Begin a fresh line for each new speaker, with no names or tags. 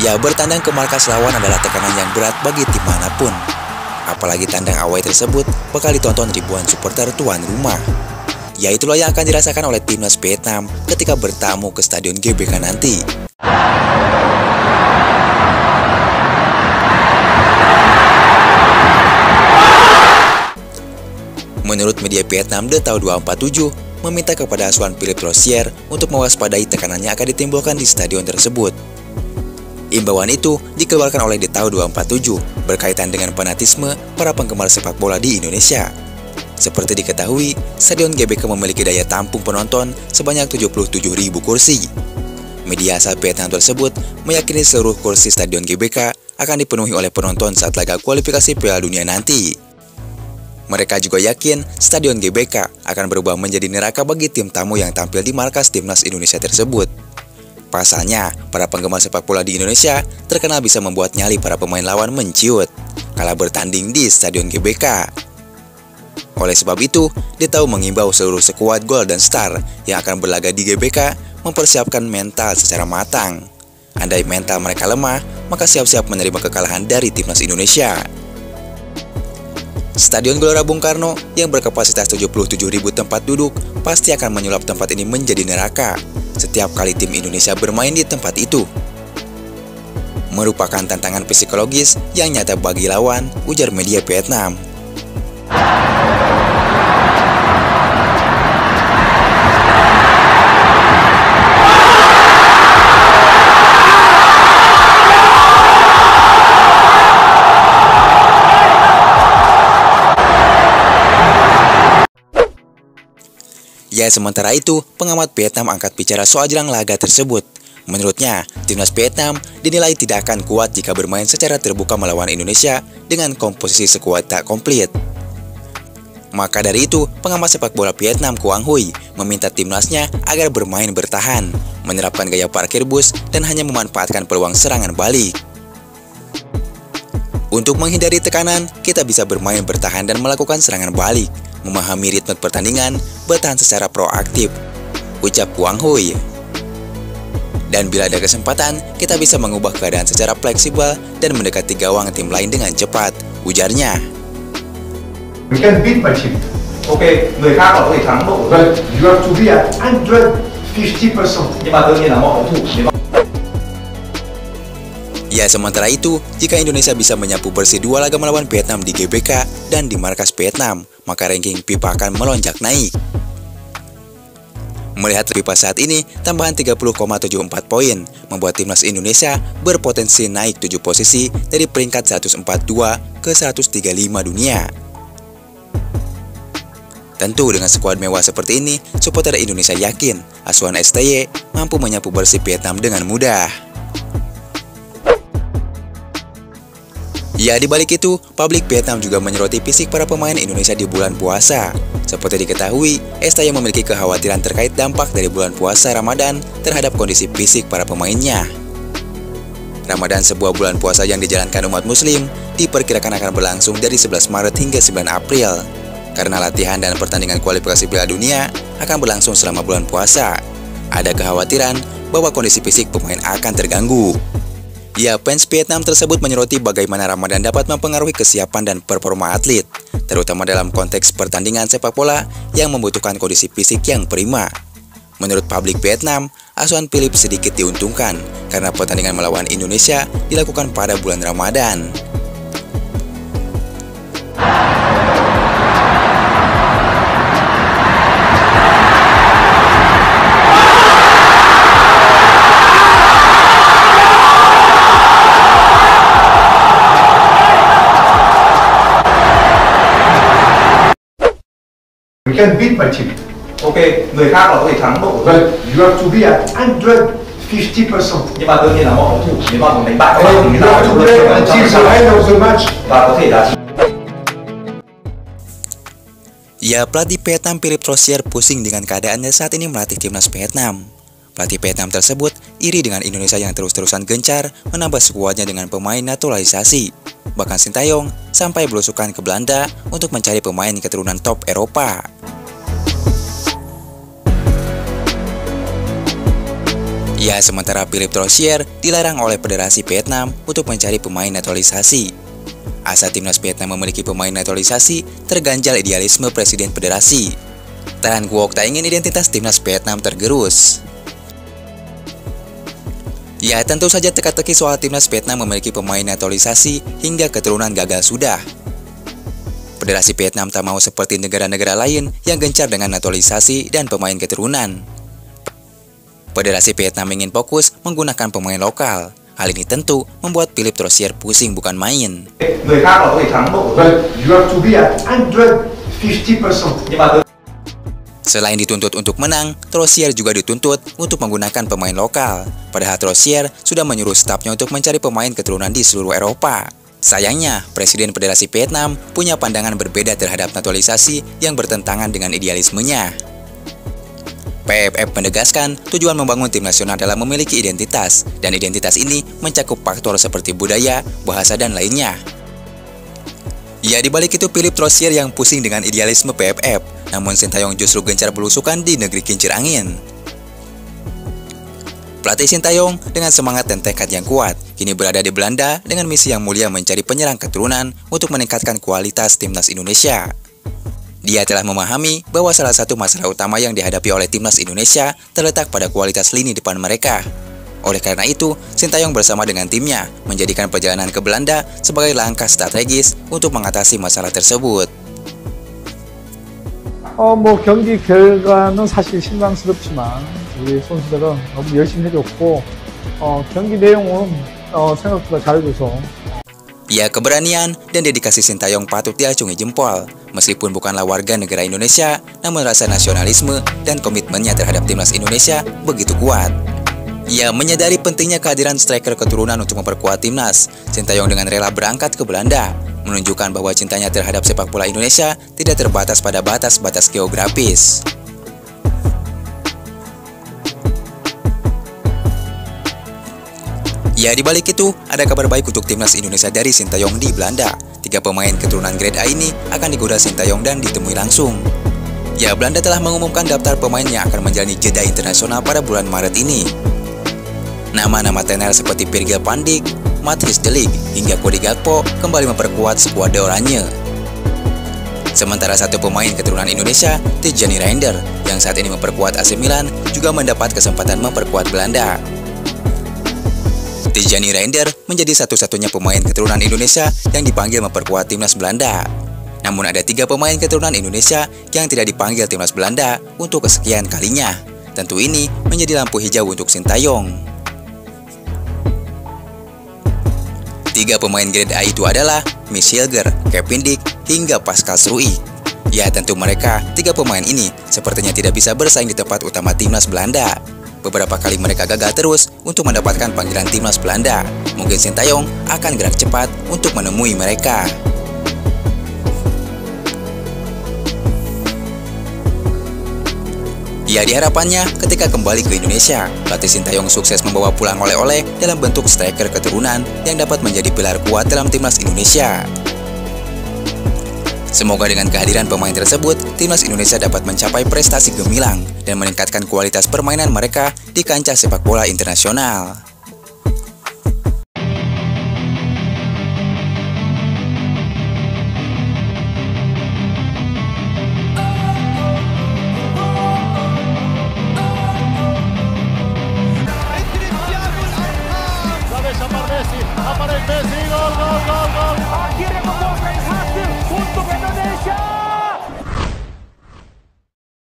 Ya, bertandang ke markas lawan adalah tekanan yang berat bagi tim manapun. Apalagi tandang away tersebut bakal ditonton ribuan supporter tuan rumah. Ya, itulah yang akan dirasakan oleh timnas Vietnam ketika bertamu ke Stadion GBK nanti. Menurut media Vietnam, The Tau 247 meminta kepada asuhan Philippe Rosier untuk mewaspadai tekanan yang akan ditimbulkan di stadion tersebut. Imbauan itu dikeluarkan oleh The Tau 247 berkaitan dengan fanatisme para penggemar sepak bola di Indonesia. Seperti diketahui, Stadion GBK memiliki daya tampung penonton sebanyak 77.000 kursi. Media asal Vietnam tersebut meyakini seluruh kursi Stadion GBK akan dipenuhi oleh penonton saat laga kualifikasi Piala Dunia nanti. Mereka juga yakin Stadion GBK akan berubah menjadi neraka bagi tim tamu yang tampil di markas timnas Indonesia tersebut. Pasalnya, para penggemar sepak bola di Indonesia terkenal bisa membuat nyali para pemain lawan menciut kala bertanding di Stadion GBK. Oleh sebab itu, The Tau mengimbau seluruh skuad Golden Star yang akan berlaga di GBK mempersiapkan mental secara matang. Andai mental mereka lemah, maka siap-siap menerima kekalahan dari timnas Indonesia. Stadion Gelora Bung Karno yang berkapasitas 77.000 tempat duduk pasti akan menyulap tempat ini menjadi neraka setiap kali tim Indonesia bermain di tempat itu. Merupakan tantangan psikologis yang nyata bagi lawan, ujar media Vietnam. Ya, sementara itu, pengamat Vietnam angkat bicara soal jelang laga tersebut. Menurutnya, timnas Vietnam dinilai tidak akan kuat jika bermain secara terbuka melawan Indonesia dengan komposisi skuad tak komplit. Maka dari itu, pengamat sepak bola Vietnam Quang Huy meminta timnasnya agar bermain bertahan, menerapkan gaya parkir bus, dan hanya memanfaatkan peluang serangan balik. Untuk menghindari tekanan, kita bisa bermain bertahan dan melakukan serangan balik, memahami ritme pertandingan, bertahan secara proaktif, ucap Quang Huy. Dan bila ada kesempatan, kita bisa mengubah keadaan secara fleksibel dan mendekati gawang tim lain dengan cepat, ujarnya.
We can beat my team.
Okay, người khác là có thể thắng đội.
But you have to be at 150%.
Nhưng mà đương nhiên là mọi cầu thủ.
Ya, sementara itu, jika Indonesia bisa menyapu bersih 2 laga melawan Vietnam di GBK dan di markas Vietnam, maka ranking FIFA akan melonjak naik. Melihat FIFA saat ini, tambahan 30,74 poin membuat timnas Indonesia berpotensi naik 7 posisi dari peringkat 142 ke 135 dunia. Tentu dengan skuad mewah seperti ini, supporter Indonesia yakin asuhan STY mampu menyapu bersih Vietnam dengan mudah. Ya, di balik itu, publik Vietnam juga menyoroti fisik para pemain Indonesia di bulan puasa. Seperti diketahui, STY memiliki kekhawatiran terkait dampak dari bulan puasa Ramadan terhadap kondisi fisik para pemainnya. Ramadan, sebuah bulan puasa yang dijalankan umat muslim, diperkirakan akan berlangsung dari 11 Maret hingga 9 April. Karena latihan dan pertandingan kualifikasi Piala Dunia akan berlangsung selama bulan puasa, ada kekhawatiran bahwa kondisi fisik pemain akan terganggu. Ya, fans Vietnam tersebut menyoroti bagaimana Ramadan dapat mempengaruhi kesiapan dan performa atlet, terutama dalam konteks pertandingan sepak bola yang membutuhkan kondisi fisik yang prima. Menurut publik Vietnam, asuhan Philippe sedikit diuntungkan karena pertandingan melawan Indonesia dilakukan pada bulan Ramadan.
We can beat my team.
Okay, người khác là có thể thắng đội.
But you have to be at 150%.
Nhưng mà đương nhiên là mọi cầu thủ nếu mà muốn đánh bại các bạn thì người
You
ta
have to play until the end of the match.
và có thể là
Ya, pelatih Vietnam Philippe Rosier pusing dengan keadaannya saat ini melatih timnas Vietnam. Pelatih Vietnam tersebut iri dengan Indonesia yang terus-terusan gencar menambah skuadnya dengan pemain naturalisasi. Bahkan Sintayong sampai belusukan ke Belanda untuk mencari pemain keturunan top Eropa. Ya, sementara Philippe Troussier dilarang oleh Federasi Vietnam untuk mencari pemain naturalisasi. Asa timnas Vietnam memiliki pemain naturalisasi terganjal idealisme Presiden Federasi. Tan Quoc tak ingin identitas timnas Vietnam tergerus. Ya, tentu saja teka-teki soal timnas Vietnam memiliki pemain naturalisasi hingga keturunan gagal sudah. Federasi Vietnam tak mau seperti negara-negara lain yang gencar dengan naturalisasi dan pemain keturunan. Federasi Vietnam ingin fokus menggunakan pemain lokal. Hal ini tentu membuat Philippe Troussier pusing bukan main.
Người khác là có thể thắng đội của tôi.
But you have to be at 150%.
Nhưng mà
Selain dituntut untuk menang, Troussier juga dituntut untuk menggunakan pemain lokal. Padahal Troussier sudah menyuruh stafnya untuk mencari pemain keturunan di seluruh Eropa. Sayangnya, Presiden Federasi Vietnam punya pandangan berbeda terhadap naturalisasi yang bertentangan dengan idealismenya. PFF menegaskan tujuan membangun tim nasional adalah memiliki identitas, dan identitas ini mencakup faktor seperti budaya, bahasa, dan lainnya. Ya, dibalik itu Philippe Troussier yang pusing dengan idealisme PFF, namun Sintayong justru gencar belusukan di negeri kincir angin. Pelatih Sintayong dengan semangat dan tekad yang kuat, kini berada di Belanda dengan misi yang mulia mencari penyerang keturunan untuk meningkatkan kualitas timnas Indonesia. Dia telah memahami bahwa salah satu masalah utama yang dihadapi oleh timnas Indonesia terletak pada kualitas lini depan mereka. Oleh karena itu, Sintayong bersama dengan timnya menjadikan perjalanan ke Belanda sebagai langkah strategis untuk mengatasi masalah tersebut.
경기 결과는 사실 실망스럽지만 우리 선수들은 너무 열심히 해줬고 경기 내용은 생각보다 잘해줘서.
Ya, keberanian dan dedikasi Sintayong patut diacungi jempol. Meskipun bukanlah warga negara Indonesia, namun rasa nasionalisme dan komitmennya terhadap timnas Indonesia begitu kuat. Ia menyadari pentingnya kehadiran striker keturunan untuk memperkuat timnas. Sintayong dengan rela berangkat ke Belanda, menunjukkan bahwa cintanya terhadap sepak bola Indonesia tidak terbatas pada batas-batas geografis. Ya, di balik itu, ada kabar baik untuk timnas Indonesia dari Sintayong di Belanda. 3 pemain keturunan grade A ini akan digoda Sintayong dan ditemui langsung. Ya, Belanda telah mengumumkan daftar pemain yang akan menjalani jeda internasional pada bulan Maret ini. Nama-nama tenar seperti Virgil van Dijk, Matthijs de Ligt, hingga Cody Gakpo kembali memperkuat skuad oranye. Sementara satu pemain keturunan Indonesia, Tijjani Reinder, yang saat ini memperkuat AC Milan, juga mendapat kesempatan memperkuat Belanda. Tijjani Reinder menjadi satu-satunya pemain keturunan Indonesia yang dipanggil memperkuat timnas Belanda. Namun ada 3 pemain keturunan Indonesia yang tidak dipanggil timnas Belanda untuk kesekian kalinya. Tentu ini menjadi lampu hijau untuk Sintayong. 3 pemain grade A itu adalah Miss Hilger, Kevin Dijk, hingga Pascal Struijk. Ya, tentu mereka 3 pemain ini sepertinya tidak bisa bersaing di tempat utama timnas Belanda. Beberapa kali mereka gagal terus untuk mendapatkan panggilan timnas Belanda. Mungkin Sintayong akan gerak cepat untuk menemui mereka. Ya, diharapannya ketika kembali ke Indonesia, pelatih Sintayong sukses membawa pulang oleh-oleh dalam bentuk striker keturunan yang dapat menjadi pilar kuat dalam timnas Indonesia. Semoga dengan kehadiran pemain tersebut, timnas Indonesia dapat mencapai prestasi gemilang dan meningkatkan kualitas permainan mereka di kancah sepak bola internasional.